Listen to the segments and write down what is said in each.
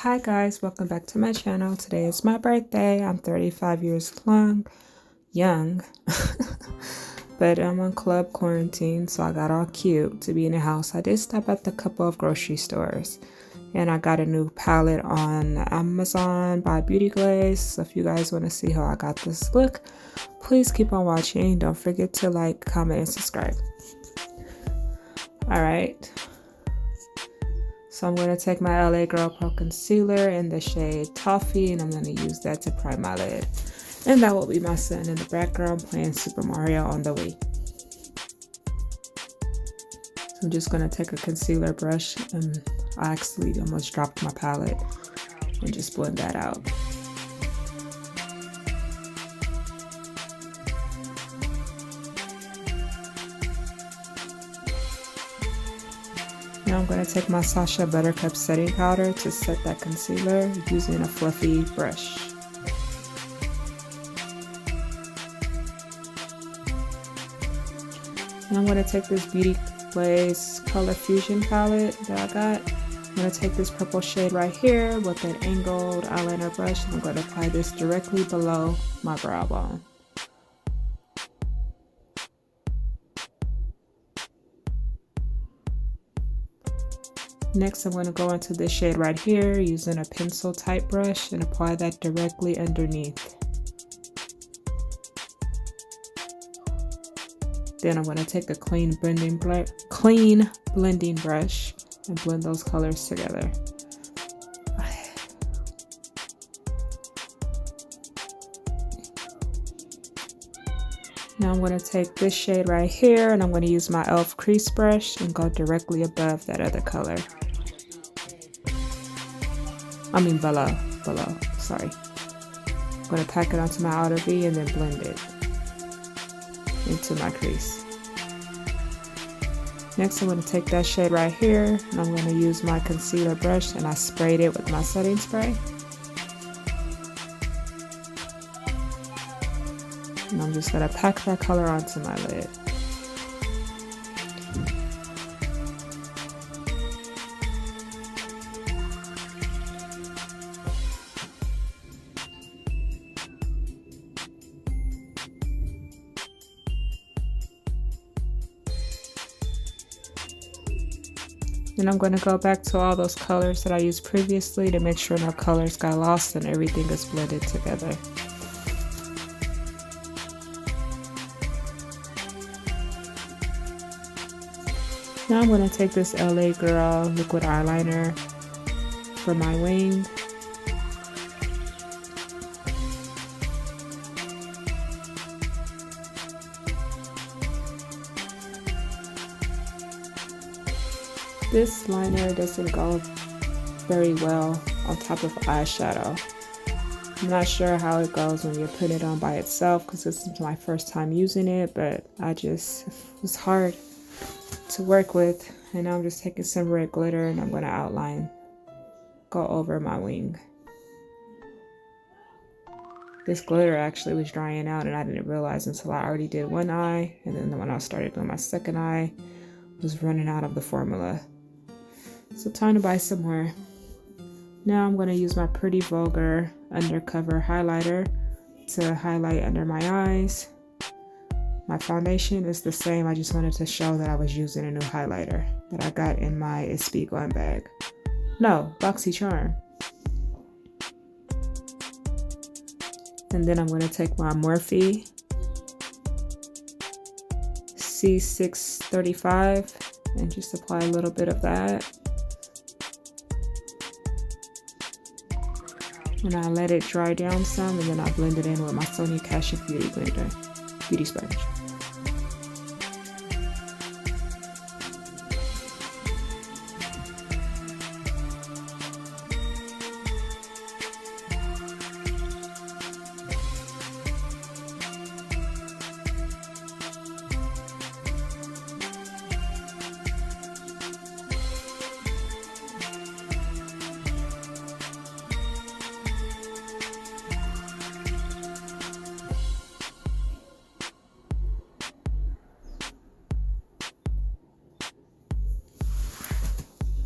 Hi guys, welcome back to my channel. Today is my birthday. I'm 35 years young, but I'm on club quarantine, so I got all cute to be in the house. I did stop at a couple of grocery stores, and I got a new palette on Amazon by Beauty Glaze. So if you guys want to see how I got this look, please keep on watching. Don't forget to like, comment, and subscribe. Alright. So I'm going to take my LA Girl Pro Concealer in the shade Toffee, and I'm going to use that to prime my lid. And that will be my son in the background playing Super Mario on the Wii. So I'm just going to take a concealer brush, and I actually almost dropped my palette, and just blend that out. Now I'm going to take my Buttercup setting powder to set that concealer using a fluffy brush. And I'm going to take this Beauty Glaze Color Fusion palette that I got. I'm going to take this purple shade right here with an angled eyeliner brush, and I'm going to apply this directly below my brow bone. Next, I'm going to go into this shade right here using a pencil type brush and apply that directly underneath. Then I'm going to take a clean blending brush and blend those colors together. Now I'm going to take this shade right here, and I'm going to use my e.l.f. crease brush and go directly above that other color. below, sorry. I'm going to pack it onto my outer V and then blend it into my crease. Next, I'm going to take that shade right here, and I'm going to use my concealer brush, and I sprayed it with my setting spray. And I'm just going to pack that color onto my lid. Then I'm going to go back to all those colors that I used previously to make sure no colors got lost and everything is blended together. Now I'm going to take this LA Girl liquid eyeliner for my wing. This liner doesn't go very well on top of eyeshadow. I'm not sure how it goes when you put it on by itself, because this is my first time using it, but it was hard to work with. And now I'm just taking some red glitter, and I'm going to go over my wing. This glitter actually was drying out, and I didn't realize until I already did one eye, and then when I started doing my second eye, I was running out of the formula. So time to buy some more. Now I'm going to use my Pretty Vulgar Undercover highlighter to highlight under my eyes. My foundation is the same. I just wanted to show that I was using a new highlighter that I got in my It's Be Gone bag. No, BoxyCharm. And then I'm going to take my Morphe C635 and just apply a little bit of that. And I let it dry down some, and then I blend it in with my Sony Cashew Beauty Sponge.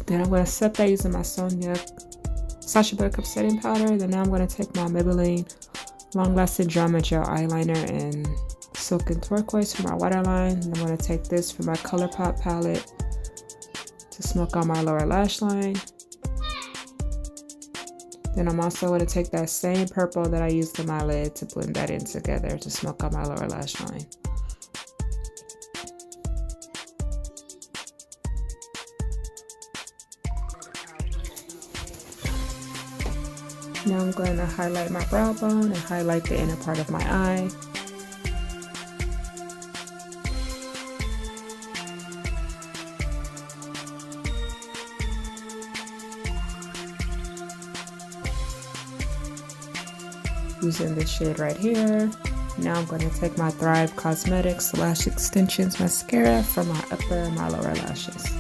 Then I'm going to set that using my Sony Sacha Buttercup setting powder. Then now I'm going to take my Maybelline Long Lasting Drama Gel eyeliner and silken turquoise for my waterline. And I'm going to take this for my ColourPop palette to smoke on my lower lash line. Then I'm also going to take that same purple that I used in my lid to blend that in together to smoke on my lower lash line. Now I'm going to highlight my brow bone and highlight the inner part of my eye. Using this shade right here. Now I'm going to take my Thrive Cosmetics Lash Extensions Mascara for my upper and my lower lashes.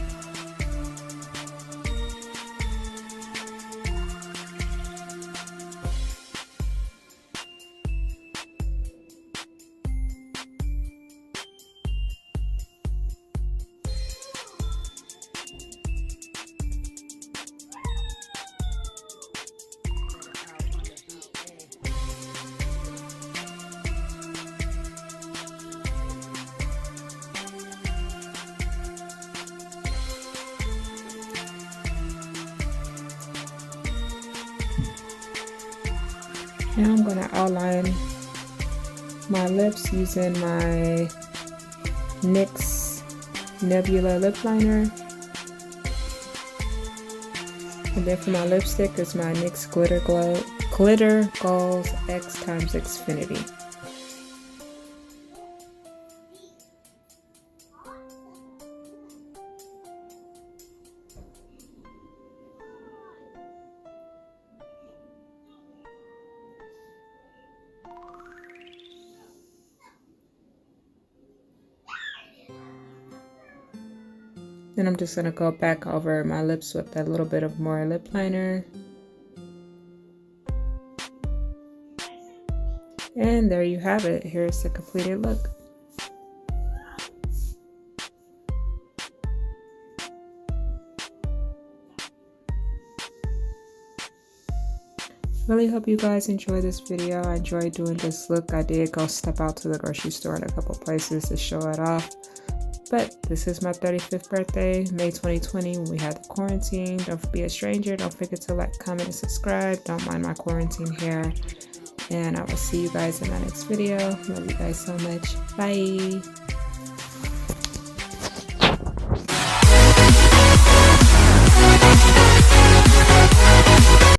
Now I'm going to outline my lips using my NYX Nebula lip liner. And then for my lipstick is my NYX Glitter Goals X times Xfinity. Then I'm just going to go back over my lips with a little bit of more lip liner. And there you have it. Here's the completed look. Really hope you guys enjoyed this video. I enjoyed doing this look. I did go step out to the grocery store in a couple places to show it off. But this is my 35th birthday, May 2020, when we had the quarantine. Don't be a stranger. Don't forget to like, comment, and subscribe. Don't mind my quarantine hair. And I will see you guys in my next video. Love you guys so much. Bye.